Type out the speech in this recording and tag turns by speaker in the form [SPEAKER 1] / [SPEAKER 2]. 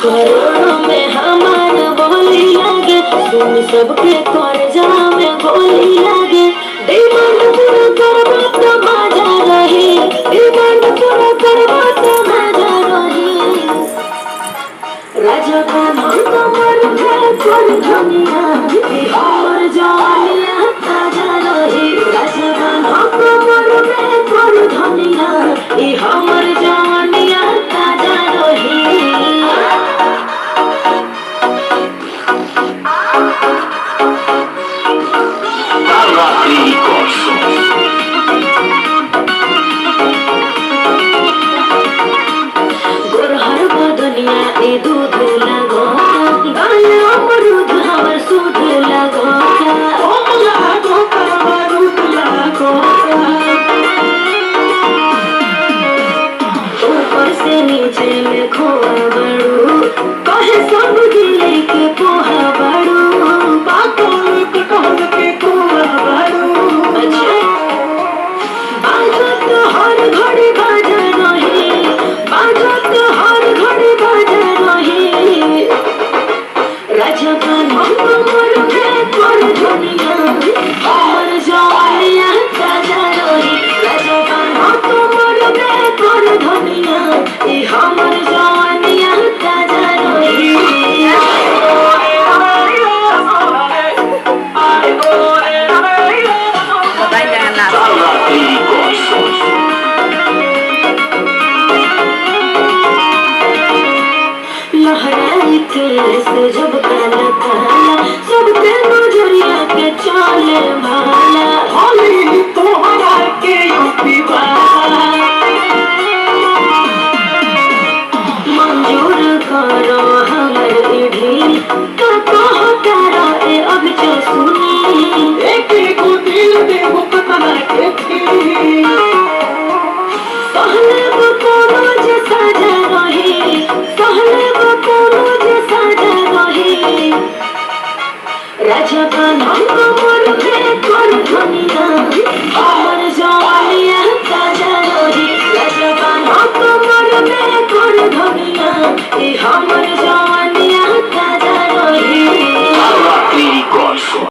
[SPEAKER 1] करोड़ों में हमार बोली लागे, सुन सबके कर जामे गोली लागे। डिमांड पूरा करबा तो मजा रही, डिमांड पूरा करबा तो मजा रही। राजा हम कमर है कर दुनिया, ई हमर जवानिया ताजा रही। राजा हम कमर है कर दुनिया, ई हमर जवानिया ताजा रही। गोरहर बदनिया ए दूध लगो, गाल अमरूद हमर सूद लगो। ऊपर से नीचे में खोआ बड़ू, कहे सब दिले के पोहा बड़ू। बातों के कहल के खोआ बड़ू। बाजत हर घड़ी बाजा रही, बाजत हर घड़ी बाजा रही। राजा हम कमर में कर दुनिया, हमर जवानिया ताजा रही। राजा हम कमर में कर दुनिया,